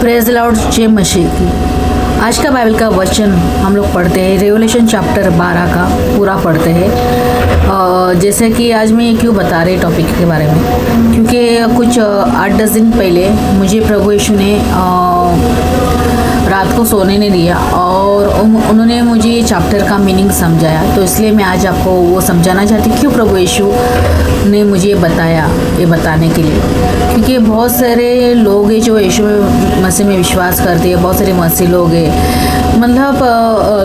Praise Lord जय मसीह की। आज का बाइबल का वचन हम लोग पढ़ते हैं, रेवलेशन चैप्टर 12 का पूरा पढ़ते हैं। जैसे कि आज मैं क्यों बता रही टॉपिक के बारे में, क्योंकि कुछ 8-10 दिन पहले मुझे प्रभु यीशु ने रात को सोने नहीं दिया और उन्होंने मुझे ये चैप्टर का मीनिंग समझाया। तो इसलिए मैं आज आपको वो समझाना चाहती हूँ क्यों प्रभु यीशु ने मुझे बताया, ये बताने के लिए। क्योंकि बहुत सारे लोग हैं जो यीशु मसीह में विश्वास करते हैं, बहुत सारे मसीह लोग हैं। मतलब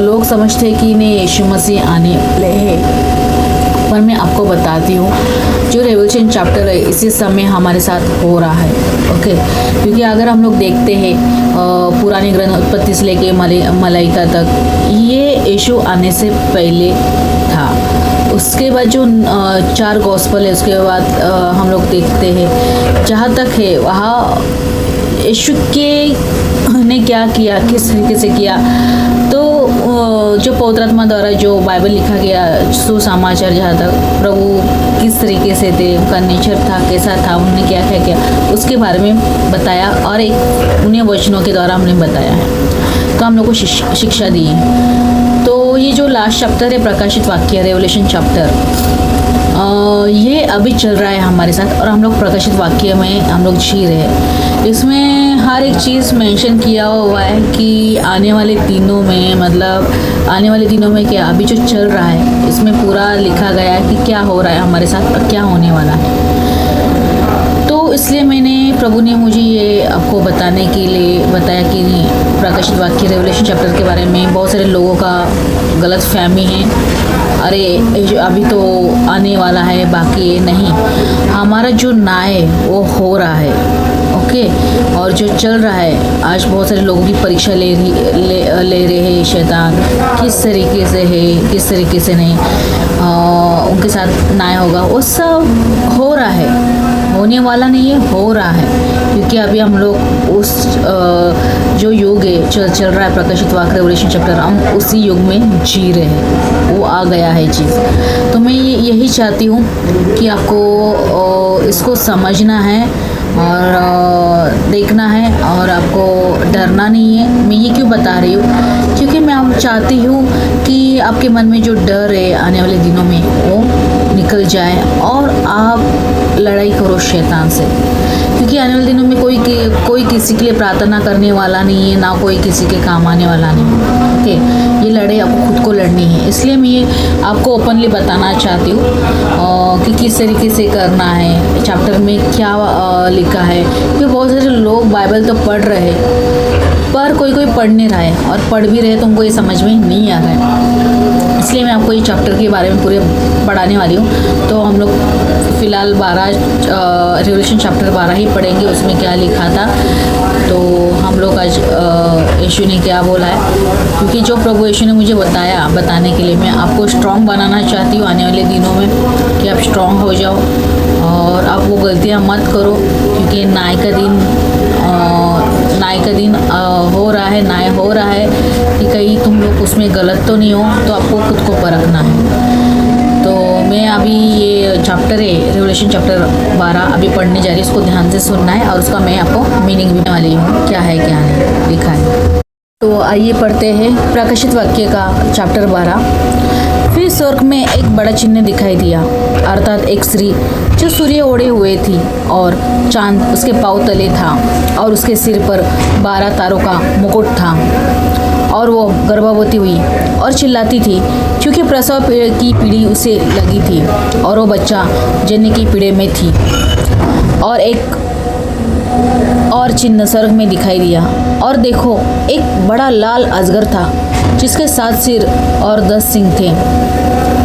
लोग समझते हैं कि नहीं यीशु मसीह आने वाले हैं, पर मैं आपको बताती हूँ जो रेवलेशन चैप्टर है इसी समय हमारे साथ हो रहा है। ओके, क्योंकि अगर हम लोग देखते हैं पुराने ग्रंथ उत्पत्ति से लेके मलाइका तक, ये यीशु आने से पहले था। उसके बाद जो 4 गॉस्पल है, उसके बाद हम लोग देखते हैं जहाँ तक है वहाँ यीशु के ने क्या किया, किस तरीके से किया। तो जो पवित्र आत्मा द्वारा जो बाइबल लिखा गया, सुसमाचार, जहाँ तक प्रभु किस तरीके से थे, उनका नेचर था, कैसा था, उन्होंने क्या क्या किया, उसके बारे में बताया और एक उन्हें वचनों के द्वारा हमने बताया है। तो हम लोग को शिक्षा दी है। तो ये जो लास्ट चैप्टर है, प्रकाशित वाक्य, रेवलेशन चैप्टर, ये अभी चल रहा है हमारे साथ और हम लोग प्रकाशित वाक्य में हम लोग जी रहे हैं। इसमें हर एक चीज़ मेंशन किया हुआ है कि आने वाले दिनों में, मतलब आने वाले दिनों में क्या अभी जो चल रहा है, इसमें पूरा लिखा गया है कि क्या हो रहा है हमारे साथ और क्या होने वाला है। तो इसलिए प्रभु ने मुझे ये आपको बताने के लिए बताया कि प्रकाशित वाक्य रेवलेशन चैप्टर के बारे में बहुत सारे लोगों का गलत फहमी है। अरे अभी तो आने वाला है, बाकी नहीं, हमारा जो न्याय वो हो रहा है। ओके, और जो चल रहा है, आज बहुत सारे लोगों की परीक्षा ले रहे हैं शैतान, किस तरीके से है, किस तरीके से नहीं, उनके साथ न्याय होगा, वो सब हो रहा है, होने वाला नहीं है, हो रहा है। क्योंकि अभी हम लोग उस जो युग है चल रहा है, प्रकाशित वाक्य रेवलेशन चैप्टर, हम उसी युग में जी रहे हैं, वो आ गया है चीज़। तो मैं यही चाहती हूँ कि आपको इसको समझना है और देखना है और आपको डरना नहीं है। मैं ये क्यों बता रही हूँ, क्योंकि मैं आप चाहती हूँ कि आपके मन में जो डर है आने वाले दिनों में वो निकल जाए और आप लड़ाई करो शैतान से। क्योंकि आने वाले दिनों में कोई किसी के लिए प्रार्थना करने वाला नहीं है, ना कोई किसी के काम आने वाला नहीं है। ओके, ये लड़ाई आपको खुद को लड़नी है। इसलिए मैं ये आपको ओपनली बताना चाहती हूँ कि किस तरीके से करना है, चैप्टर में क्या लिखा है। क्योंकि बहुत सारे लोग बाइबल तो पढ़ रहे हैं, पर कोई पढ़ नहीं रहा है, और पढ़ भी रहे तो उनको ये समझ में नहीं आ रहा है। इसलिए मैं आपको ये चैप्टर के बारे में पूरे पढ़ाने वाली हूँ। तो हम लोग फ़िलहाल रेवलेशन चैप्टर 12 ही पढ़ेंगे, उसमें क्या लिखा था। तो हम लोग आज यीशु ने क्या बोला है, क्योंकि जो प्रभु यीशु ने मुझे बताने के लिए मैं आपको स्ट्रॉन्ग बनाना चाहती हूँ आने वाले दिनों में, कि आप स्ट्रॉन्ग हो जाओ और आप वो गलतियाँ मत करो। क्योंकि न्याय का दिन हो रहा है, न्याय हो रहा है, कि कहीं तुम लोग उसमें गलत तो नहीं हो, तो आपको खुद को परखना है। तो मैं अभी ये चैप्टर है रेवलेशन चैप्टर 12 अभी पढ़ने जा रही हूँ, उसको ध्यान से सुनना है और उसका मैं आपको मीनिंग भी वाली हूँ, क्या है क्या नहीं लिखा है। तो आइए पढ़ते हैं प्रकाशित वाक्य का चैप्टर 12। फिर स्वर्ग में एक बड़ा चिन्ह दिखाई दिया, अर्थात एक स्त्री जो सूर्य ओढ़े हुए थी और चांद उसके पाँव तले था, और उसके सिर पर 12 तारों का मुकुट था। और वो गर्भवती हुई और चिल्लाती थी, क्योंकि प्रसव की पीड़ा उसे लगी थी, और वो बच्चा जन्म की पीड़ा में थी। और एक और चिन्ह स्वर्ग में दिखाई दिया, और देखो एक बड़ा लाल अजगर था, जिसके 7 सिर और 10 सींग थे,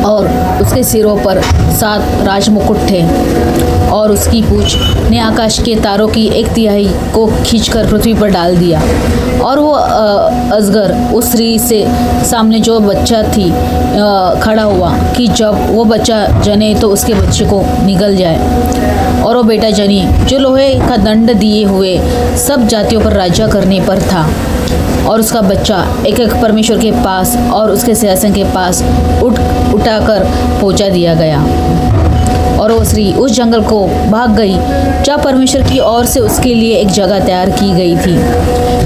और उसके सिरों पर 7 राजमुकुट थे, और उसकी पूंछ ने आकाश के तारों की 1/3 को खींचकर पृथ्वी पर डाल दिया। और वो अजगर उस स्त्री से सामने जो बच्चा थी खड़ा हुआ, कि जब वो बच्चा जने तो उसके बच्चे को निगल जाए। और वो बेटा जनी जो लोहे का दंड दिए हुए सब जातियों पर राज्य करने पर था, और उसका बच्चा एक एक परमेश्वर के पास और उसके सिंहासन के पास उठाकर पहुंचा दिया गया। और वो स्त्री उस जंगल को भाग गई जहाँ परमेश्वर की ओर से उसके लिए एक जगह तैयार की गई थी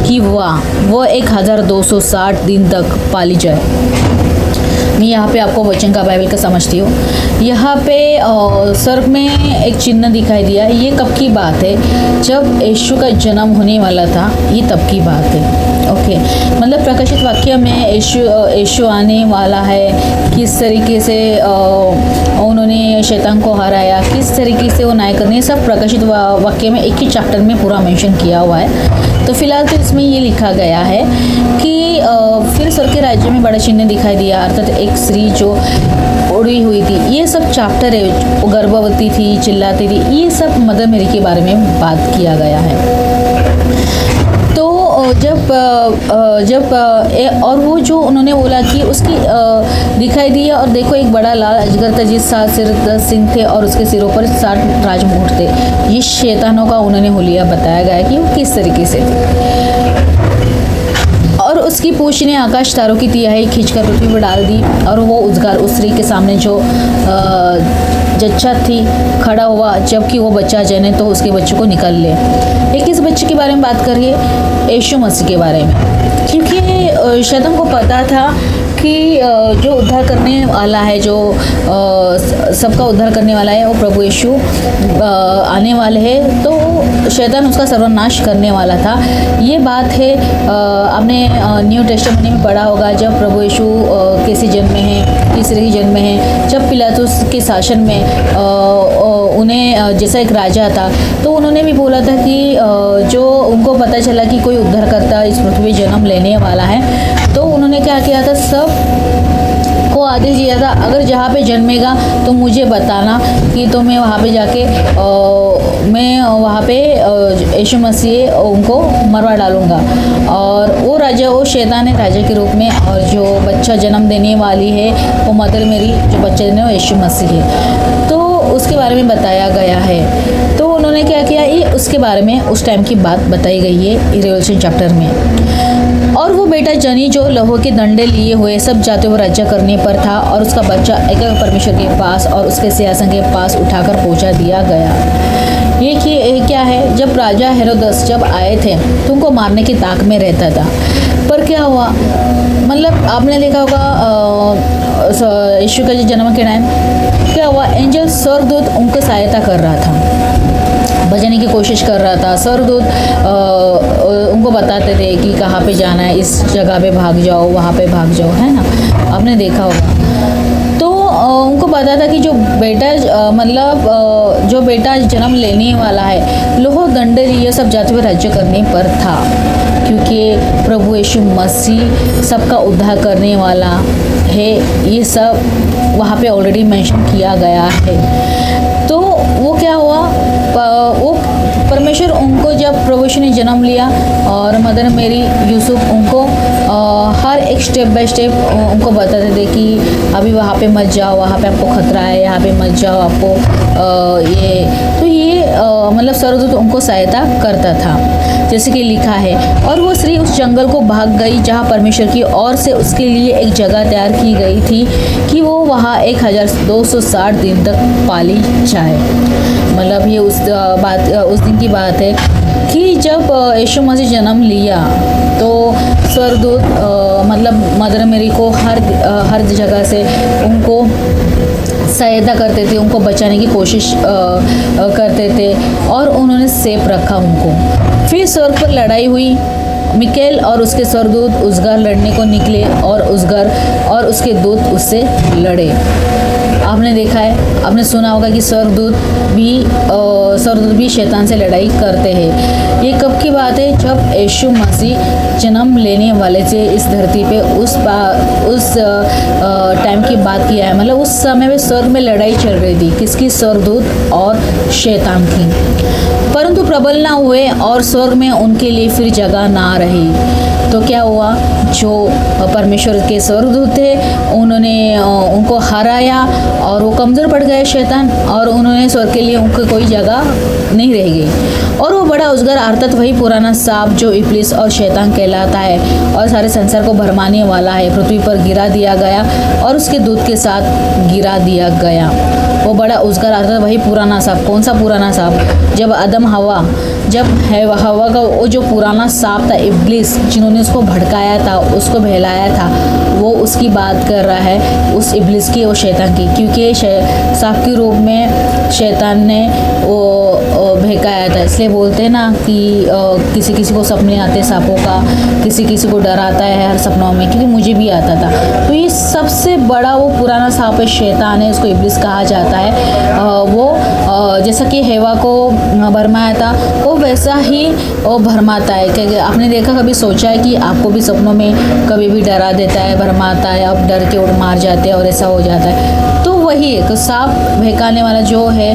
कि वो 1260 दिन तक पाली जाए। मैं यहाँ पे आपको वचन का बाइबल का समझती हूँ। यहाँ पे स्वर्ग में एक चिन्ह दिखाई दिया। ये कब की बात है? जब यीशु का जन्म होने वाला था, ये तब की बात है। ओके, मतलब प्रकाशित वाक्य में यीशु आने वाला है, किस तरीके से उन्होंने शैतान को हराया, किस तरीके से वो न्याय करने, सब प्रकाशित वाक्य में एक ही चैप्टर में पूरा मेंशन किया हुआ है। तो फिलहाल तो इसमें ये लिखा गया है कि फिर स्वर्ग के राज्य में बड़ा चिन्ह दिखाई दिया, अर्थात एक स्त्री जो उड़ी हुई थी। ये सब चैप्टर है, वो गर्भवती थी, चिल्लाती थी, ये सब मदर मेरी के बारे में बात किया गया है। तो जब और वो जो उन्होंने बोला कि उसकी दिखाई दी और देखो एक बड़ा लाल अजगर था जिस 7 सिर 10 सिंग थे और उसके सिरों पर 60 राजमुकुट थे। ये शैतानों का उन्होंने हुलिया बताया गया कि वो किस तरीके से थे। और उसकी पूंछ ने आकाश तारों की तिहाई खींचकर पृथ्वी पर डाल दी और वो उद्गार उस स्त्री के सामने जो जच्चा थी खड़ा हुआ, जबकि वो बच्चा जने तो उसके बच्चे को निकाल ले। ये किस बच्चे के बारे में बात करिए? यीशु मसीह के बारे में, क्योंकि शैतान को पता था कि जो उद्धार करने वाला है, जो सबका उद्धार करने वाला है, वो प्रभु यीशु आने वाले हैं, तो शैतान उसका सर्वनाश करने वाला था। ये बात है, आपने न्यू टेस्टामेंट में पढ़ा होगा, जब प्रभु यीशु कैसे जन्मे हैं, किस तरह जन्मे हैं। जब पिलातुस के शासन में उन्हें जैसा एक राजा था, तो उन्होंने भी बोला था कि जो उनको पता चला कि कोई उद्धारकर्ता इस पृथ्वी जन्म लेने वाला है, तो उन्होंने क्या किया था, सब को आदेश दिया था, अगर जहाँ पे जन्मेगा तो मुझे बताना कि तो मैं वहाँ पे जाके मैं वहाँ पे यीशु मसीह उनको मरवा डालूँगा। और वो राजा, वो शैतान है राजा के रूप में, और जो बच्चा जन्म देने वाली है वो मदर मेरी, जो बच्चा देने वो यीशु मसीह है। तो उसके बारे में बताया गया है। तो उन्होंने क्या किया, ये उसके बारे में उस टाइम की बात बताई गई है रिवलेशन चैप्टर में। और वो बेटा जनी जो लहू के डंडे लिए हुए सब जाते हुए राज्य करने पर था, और उसका बच्चा एक परमेश्वर के पास और उसके सिंहासन के पास उठाकर पहुंचा दिया गया। ये क्या है, जब राजा हेरोदस जब आए थे तो उनको मारने की ताक में रहता था, पर क्या हुआ, मतलब आपने देखा होगा यीशु का जो जन्म के टाइम क्या हुआ, एंजल स्वर्गदूत उनको सहायता कर रहा था, बचाने की कोशिश कर रहा था। स्वर्गदूत उनको बताते थे कि कहाँ पे जाना है, इस जगह पे भाग जाओ, वहाँ पे भाग जाओ, है ना, आपने देखा होगा। तो उनको पता था कि जो बेटा मतलब जो बेटा जन्म लेने वाला है, लोहो दंड ये सब जाते हुए राज्य करने पर था, क्योंकि प्रभु यीशु मसीह सबका उद्धार करने वाला है। ये सब वहाँ पे ऑलरेडी मेंशन किया गया है। तो वो क्या हुआ, वो परमेश्वर उनको जब प्रभु यीशु ने जन्म लिया, और मदर मेरी यूसुफ उनको हर एक स्टेप बाय स्टेप उनको बताते थे कि अभी वहाँ पे मत जाओ, वहाँ पे आपको खतरा है, यहाँ पे मत जाओ, आपको मतलब स्वर्गदूत उनको सहायता करता था, जैसे कि लिखा है। और वो स्त्री उस जंगल को भाग गई जहाँ परमेश्वर की ओर से उसके लिए एक जगह तैयार की गई थी कि वो वहाँ 1260 दिन तक पाली जाए। मतलब ये उस दिन की बात है कि जब यीशु मसीह जन्म लिया तो स्वर्गदूत मतलब मदर मेरी को हर जगह से उनको सहायता करते थे, उनको बचाने की कोशिश करते थे, और उन्होंने सेफ रखा उनको। फिर स्वर्ग पर लड़ाई हुई, मिकेल और उसके स्वर्गदूत उसगार लड़ने को निकले, और उसगार और उसके दूत उससे लड़े। आपने देखा है, आपने सुना होगा कि स्वर्गदूत भी शैतान से लड़ाई करते हैं। ये कब की बात है, जब यीशु मसीह जन्म लेने वाले से इस धरती पे उस टाइम की बात किया है। मतलब उस समय में स्वर्ग में लड़ाई चल रही थी, किसकी, स्वर्गदूत और शैतान की, परंतु प्रबल ना हुए और स्वर्ग में उनके लिए फिर जगह ना रही। तो क्या हुआ, जो परमेश्वर के स्वर्गदूत थे उन्होंने उनको हराया, और वो कमज़ोर पड़ गए शैतान, और उन्होंने स्वर्ग के लिए उनको कोई जगह नहीं रह गई। और वो बड़ा उजगर अर्थात वही पुराना सांप जो इब्लिस और शैतान कहलाता है और सारे संसार को भरमाने वाला है, पृथ्वी पर गिरा दिया गया और उसके दूत के साथ गिरा दिया गया। वो बड़ा उजगर आता था, वही पुराना सांप। कौन सा पुराना सांप? जब आदम हवा, जब हवा का वो जो पुराना सांप था इब्लिस, जिन्होंने उसको भड़काया था, उसको बहलाया था, वो उसकी बात कर रहा है, उस इब्लिस की, वो शैतान की। क्योंकि सांप के रूप में शैतान ने वो बहकाया था। इसलिए बोलते हैं ना कि किसी किसी को सपने आते सांपों का, किसी किसी को डर आता है हर सपनों में, क्योंकि मुझे भी आता था। तो ये सबसे बड़ा वो पुराना सांप है, शैतान है, उसको इब्लिस कहा जाता है। वो जैसा कि हेवा को भरमाया था, वो वैसा ही वो भरमाता है। क्योंकि आपने देखा, कभी सोचा है कि आपको भी सपनों में कभी भी डरा देता है, भरमाता है, आप डर के उड़ मार जाते हैं और ऐसा हो जाता है? तो वही है, तो सांप बहकाने वाला जो है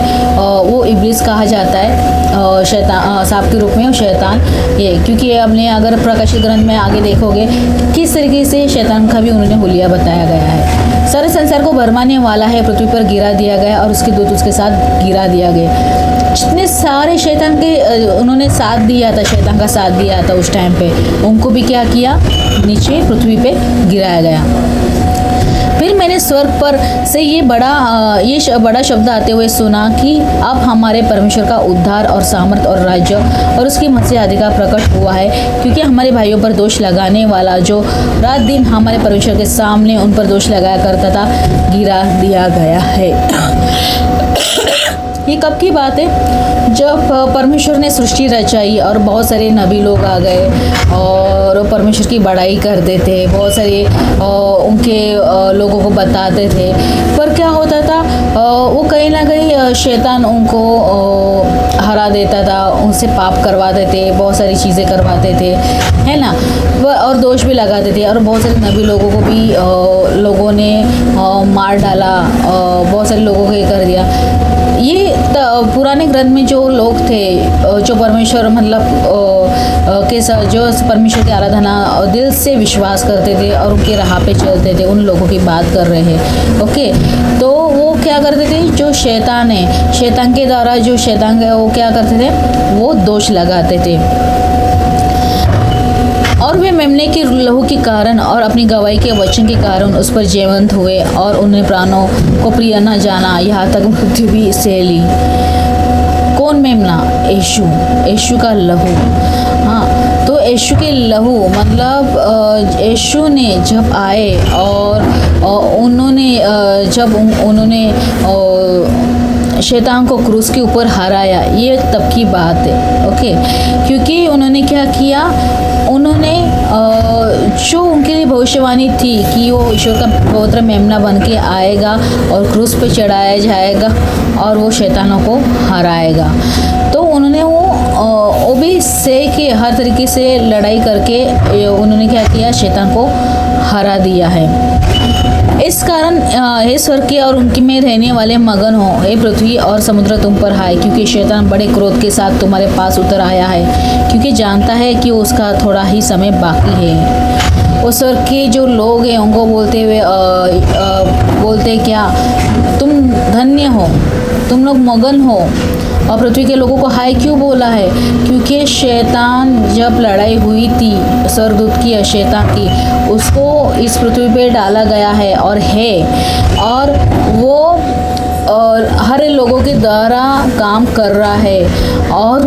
वो इब्लिस कहा जाता है, शैतान सांप के रूप में शैतान ये। क्योंकि हमने अगर प्रकाशित ग्रंथ में आगे देखोगे किस तरीके से शैतान का भी उन्होंने हुलिया बताया गया है। सारे संसार को भरमाने वाला है, पृथ्वी पर गिरा दिया गया और उसके दूत उसके साथ गिरा दिया गया। जितने सारे शैतान के उन्होंने साथ दिया था, शैतान का साथ दिया था उस टाइम पे, उनको भी क्या किया? नीचे पृथ्वी पे गिराया गया। फिर मैंने स्वर्ग पर से ये बड़ा शब्द आते हुए सुना कि अब हमारे परमेश्वर का उद्धार और सामर्थ और राज्य और उसकी मसीह अधिकार प्रकट हुआ है, क्योंकि हमारे भाइयों पर दोष लगाने वाला जो रात दिन हमारे परमेश्वर के सामने उन पर दोष लगाया करता था, गिरा दिया गया है। ये कब की बात है? जब परमेश्वर ने सृष्टि रचाई और बहुत सारे नबी लोग आ गए और परमेश्वर की बड़ाई करते थे, बहुत सारे उनके लोगों को बताते थे। पर क्या होता था? वो कहीं ना कहीं शैतान उनको हरा देता था, उनसे पाप करवाते थे, बहुत सारी चीज़ें करवाते थे, है ना, और दोष भी लगाते थे। और बहुत सारे नबी लोगों को भी लोगों ने मार डाला, बहुत सारे लोगों को ये कर दिया। ये पुराने ग्रंथ में जो लोग थे, जो परमेश्वर के साथ जो परमेश्वर की आराधना दिल से विश्वास करते थे और उनके राह पे चलते थे, उन लोगों की बात कर रहे हैं। ओके, तो वो क्या करते थे? जो शैतान है, शैतान के द्वारा जो शैतान है, वो क्या करते थे? वो दोष लगाते थे और वे मेमने के लहू के कारण और अपनी गवाही के वचन के कारण उस पर जीवंत हुए और उन्हें प्राणों को प्रिय न जाना, यहाँ तक मृत्यु भी सह ली। कौन मेमना? यीशु का लहू। हाँ, तो यीशु के लहू मतलब यीशु ने जब आए और उन्होंने शैतान को क्रूस के ऊपर हराया, ये तब की बात है। ओके, क्योंकि उन्होंने क्या किया? उन्होंने जो उनके लिए भविष्यवाणी थी कि वो ईश्वर का पवित्र मेमना बन के आएगा और क्रूस पे चढ़ाया जाएगा और वो शैतानों को हराएगा, तो उन्होंने वो भी सह के हर तरीके से लड़ाई करके उन्होंने क्या किया? शैतान को हरा दिया है। इस कारण हे स्वर्ग के और उनकी में रहने वाले मगन हो, हे पृथ्वी और समुद्र तुम पर हाय, क्योंकि शैतान बड़े क्रोध के साथ तुम्हारे पास उतर आया है, क्योंकि जानता है कि उसका थोड़ा ही समय बाकी है। उस स्वर्ग के जो लोग हैं उनको बोलते हुए बोलते क्या? तुम धन्य हो, तुम लोग मगन हो। और पृथ्वी के लोगों को हाय क्यों बोला है? क्योंकि शैतान जब लड़ाई हुई थी स्वर्गदूत की या शैतान की, उसको इस पृथ्वी पे डाला गया है और वो और हर लोगों के द्वारा काम कर रहा है और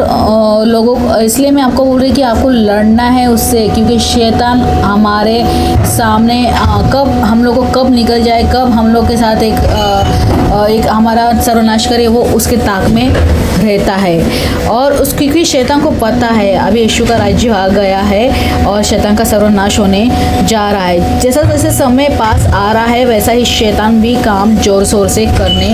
लोगों को, इसलिए मैं आपको बोल रही कि आपको लड़ना है उससे, क्योंकि शैतान हमारे सामने कब हम लोग को कब निकल जाए, कब हम लोग के साथ एक हमारा सर्वनाश करे, वो उसके ताक में रहता है। और उस क्योंकि शैतान को पता है अभी यीशु का राज्य आ गया है और शैतान का सर्वनाश होने जा रहा है। जैसा जैसे समय पास आ रहा है वैसा ही शैतान भी काम जोर शोर से करने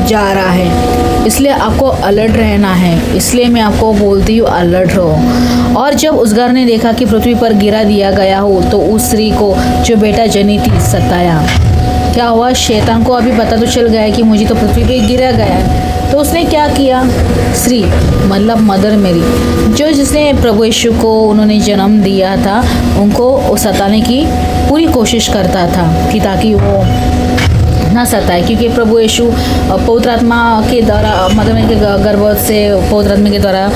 जा रहा है, इसलिए आपको अलर्ट रहना है। इसलिए मैं आपको बोलती हूँ अलर्ट रहो। और जब उस घर ने देखा कि पृथ्वी पर गिरा दिया गया हो, तो उस स्त्री को जो बेटा जनी थी सताया। क्या हुआ? शैतान को अभी पता तो चल गया कि मुझे तो पृथ्वी पे गिरा गया है, तो उसने क्या किया? स्त्री मतलब मदर मेरी, जो जिसने प्रभु यीशु को उन्होंने जन्म दिया था, उनको सताने की पूरी कोशिश करता था कि ताकि वो ना सताए, क्योंकि प्रभु यीशु पवित्र आत्मा के द्वारा मदर मेरी के गर्भ से पवित्र आत्मा के द्वारा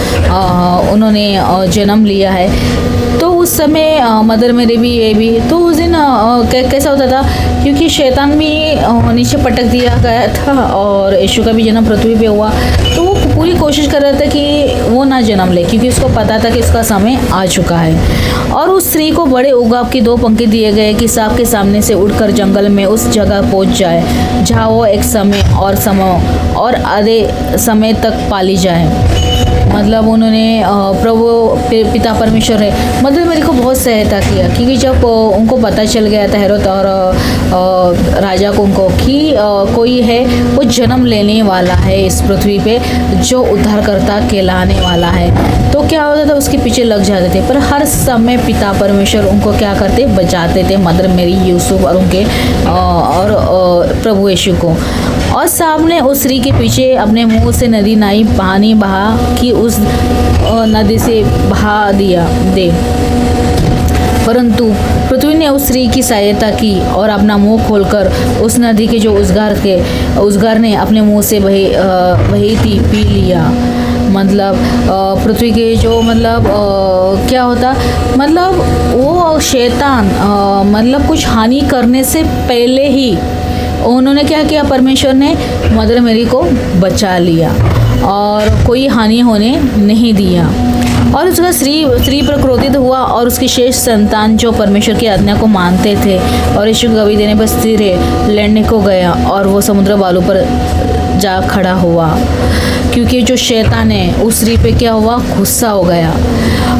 उन्होंने जन्म लिया है। तो उस समय मदर मेरी भी ये भी तो उस दिन कैसा होता था, क्योंकि शैतान भी नीचे पटक दिया गया था और यीशु का भी जन्म पृथ्वी पे हुआ, तो वो पूरी कोशिश कर रहा था कि वो ना जन्म ले, क्योंकि उसको पता था कि उसका समय आ चुका है। और उस स्त्री को बड़े उगाव की 2 पंखे दिए गए कि सांप के सामने से उड़कर जंगल में उस जगह पहुंच जाए जहाँ वो एक समय और आधे समय तक पाली जाए। मतलब उन्होंने प्रभु पिता परमेश्वर है, मतलब मेरे को बहुत सहायता किया, क्योंकि जब उनको पता चल गया था हेरोद और राजा को उनको कि कोई है वो जन्म लेने वाला है इस पृथ्वी पे जो उद्धारकर्ता कहलाने वाला है, तो क्या होता था उसके पीछे लग जाते थे। पर हर समय पिता परमेश्वर उनको क्या करते, बचाते थे, मदर मेरी, यूसुफ और उनके और प्रभु यीशु को। और सांप ने उस स्त्री के पीछे अपने मुंह से नदी नाई पानी बहा कि उस नदी से बहा दे, परंतु पृथ्वी ने उस स्त्री की सहायता की और अपना मुंह खोलकर उस नदी के जो उद्गार ने अपने मुंह से बही थी पी लिया। मतलब पृथ्वी के जो क्या होता, मतलब वो शैतान मतलब कुछ हानि करने से पहले ही उन्होंने क्या किया, परमेश्वर ने मदर मेरी को बचा लिया और कोई हानि होने नहीं दिया। और उसका स्त्री पर क्रोधित हुआ और उसकी शेष संतान जो परमेश्वर की आज्ञा को मानते थे और यीशु को गवाही देने पर स्थिर लड़ने को गया और वो समुद्र बालू पर जा खड़ा हुआ, क्योंकि जो शैतान है उस स्त्री पे क्या हुआ, गुस्सा हो गया।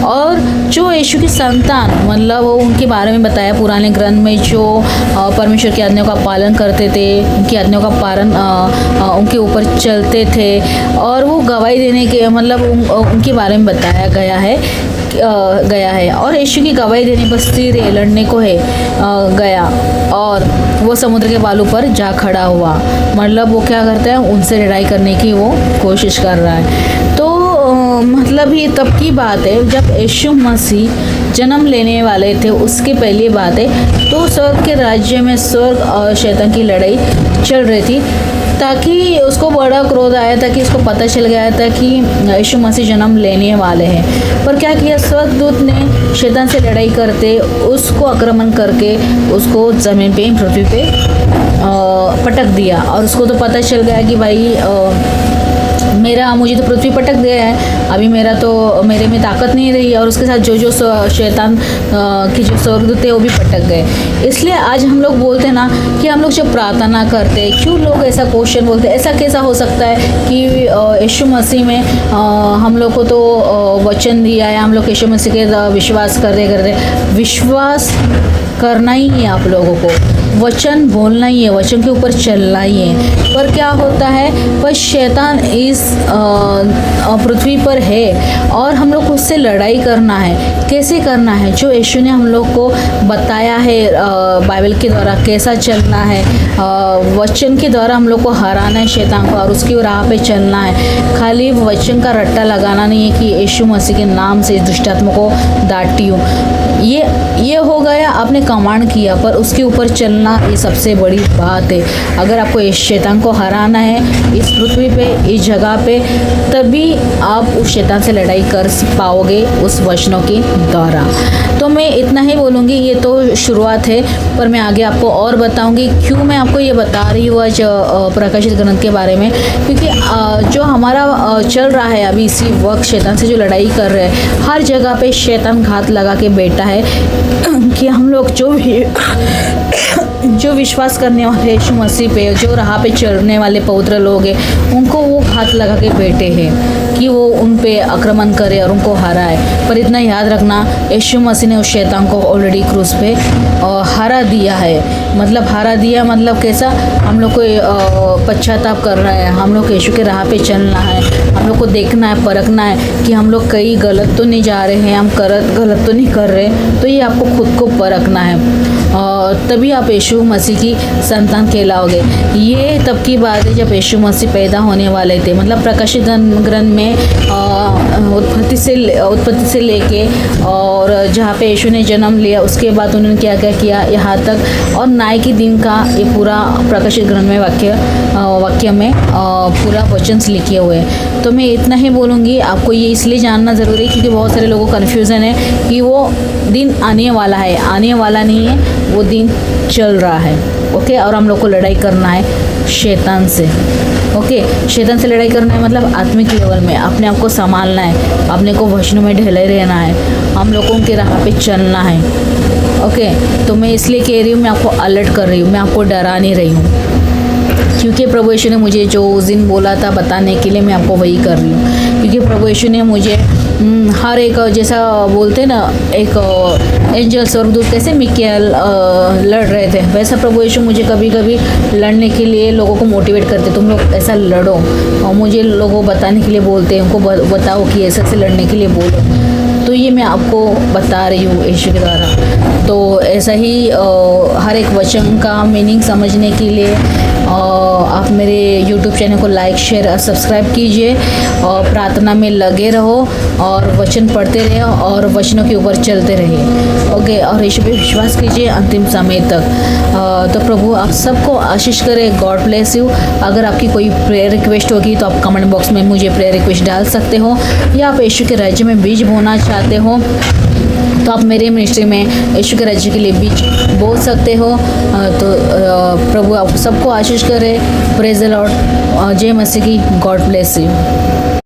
और जो यीशु की संतान, मतलब वो उनके बारे में बताया पुराने ग्रंथ में, जो परमेश्वर की आज्ञा का पालन करते थे, उनकी आज्ञा का पालन उनके ऊपर चलते थे और वो गवाही देने के उनके बारे में बताया गया है। और यीशु की गवाही देने पर स्थिर लड़ने को गया और वो समुद्र के बालू पर जा खड़ा हुआ। मतलब वो क्या करता है, उनसे लड़ाई करने की वो कोशिश कर रहा है। तो मतलब ये तब की बात है जब यीशु मसीह जन्म लेने वाले थे, उसकी पहली बात है। तो स्वर्ग के राज्य में स्वर्ग और शैतान की लड़ाई चल रही थी, ताकि उसको बड़ा क्रोध आया था कि उसको पता चल गया था कि यीशु मसीह जन्म लेने वाले हैं। पर क्या किया, स्वर्गदूत ने शैतान से लड़ाई करते उसको आक्रमण करके उसको ज़मीन पे, पृथ्वी पे पटक दिया। और उसको तो पता चल गया कि भाई मुझे तो पृथ्वी पटक दिया है, अभी मेरे में ताकत नहीं रही। और उसके साथ जो शैतान की जो स्वर्गदूत थे वो भी पटक गए। इसलिए आज हम लोग बोलते हैं ना कि हम लोग जब प्रार्थना करते हैं, क्यों लोग ऐसा क्वेश्चन बोलते हैं, ऐसा कैसा हो सकता है कि यीशु मसीह में हम लोग को तो वचन दिया है, हम लोग यीशु मसीह के विश्वास करते विश्वास करना ही है, आप लोगों को वचन बोलना ही है, वचन के ऊपर चलना ही है। पर क्या होता है, पर शैतान इस पृथ्वी पर है और हम लोग उससे लड़ाई करना है। कैसे करना है, जो यीशु ने हम लोग को बताया है बाइबल के द्वारा कैसा चलना है, वचन के द्वारा हम लोग को हराना है शैतान को और उसकी राह पे चलना है। खाली वचन का रट्टा लगाना नहीं है कि यीशु मसीह के नाम से इस दुष्टात्मा को डांटी हूँ, ये हो गया, आपने कमांड किया, पर उसके ऊपर चलना ये सबसे बड़ी बात है। अगर आपको इस शैतान को हराना है इस पृथ्वी पे, इस जगह पे, तभी आप उस शैतान से लड़ाई कर पाओगे उस वचनों के द्वारा। तो मैं इतना ही बोलूँगी, ये तो शुरुआत है, पर मैं आगे आपको और बताऊँगी क्यों मैं आपको ये बता रही हूँ आज प्रकाशित ग्रंथ के बारे में। क्योंकि जो हमारा चल रहा है अभी इसी वक्त, शैतान से जो लड़ाई कर रहे हैं, हर जगह पे शैतान घात लगा के बैठा है कि हम लोग जो विश्वास करने वाले यीशु मसीह पे, जो राह पे चलने वाले पवित्र लोग हैं, उनको वो घात लगा के बैठे हैं कि वो उन पे आक्रमण करे और उनको हराए। पर इतना याद रखना, यीशु मसीह ने उस शैतान को ऑलरेडी क्रूस पे हरा दिया है। मतलब हरा दिया मतलब कैसा, हम लोग को पश्चाताप कर रहा है, हम लोग यीशु के राह पे चलना है, हम लोग को देखना है, परखना है कि हम लोग कहीं गलत तो नहीं जा रहे हैं, हम गलत तो नहीं कर रहे। तो ये आपको खुद को परखना है, तभी आप यीशु मसीह की संतान कहलाओगे। ये तब की बात है जब यीशु मसीह पैदा होने वाले थे। मतलब प्रकाशित ग्रंथ में उत्पत्ति से लेके और जहाँ पे यीशु ने जन्म लिया, उसके बाद उन्होंने क्या क्या किया यहाँ तक, और न्याय के दिन का ये पूरा प्रकाशित ग्रंथ में वाक्य में पूरा वचन लिखे हुए हैं। तो मैं इतना ही बोलूँगी, आपको ये इसलिए जानना ज़रूरी है क्योंकि बहुत सारे लोगों को कन्फ्यूज़न है कि वो दिन आने वाला है, आने वाला नहीं है, वो दिन चल रहा है। ओके, और हम लोग को लड़ाई करना है शैतान से। ओके, शैतान से लड़ाई करना है मतलब आत्मिक लेवल में अपने आप को संभालना है, अपने को वचनों में ढले रहना है, हम लोगों के राह पे चलना है। ओके, तो मैं इसलिए कह रही हूँ, मैं आपको अलर्ट कर रही हूँ, मैं आपको डरा नहीं रही हूँ क्योंकि प्रभु यीशु ने मुझे जो उस दिन बोला था बताने के लिए मैं आपको वही कर रही हूँ। क्योंकि प्रभु यीशु ने मुझे हर एक, जैसा बोलते हैं ना, एक एंजल स्वर्गदूत कैसे मिकाएल लड़ रहे थे, वैसा प्रभु यीशु मुझे कभी कभी लड़ने के लिए लोगों को मोटिवेट करते, तुम लोग ऐसा लड़ो, और मुझे लोगों बताने के लिए बोलते हैं, उनको बताओ कि ऐसा से लड़ने के लिए बोलो। तो ये मैं आपको बता रही हूँ यीशु के द्वारा। तो ऐसा ही हर एक वचन का मीनिंग समझने के लिए आप मेरे YouTube चैनल को लाइक, शेयर और सब्सक्राइब कीजिए और प्रार्थना में लगे रहो और वचन पढ़ते रहे और वचनों के ऊपर चलते रहिए। ओके, और यीशु पे विश्वास कीजिए अंतिम समय तक। तो प्रभु आप सबको आशीष करे। God bless you. अगर आपकी कोई प्रेयर रिक्वेस्ट होगी तो आप कमेंट बॉक्स में मुझे प्रेयर रिक्वेस्ट डाल सकते हो, या आप यीशु के राज्य में बीज बोना चाहते हो तो आप मेरे मिनिस्ट्री में यीशु के राज्य के लिए बीज बो सकते हो। तो प्रभु आप सबको आशीष करे। Praise the Lord. जय मसीह की। God bless you.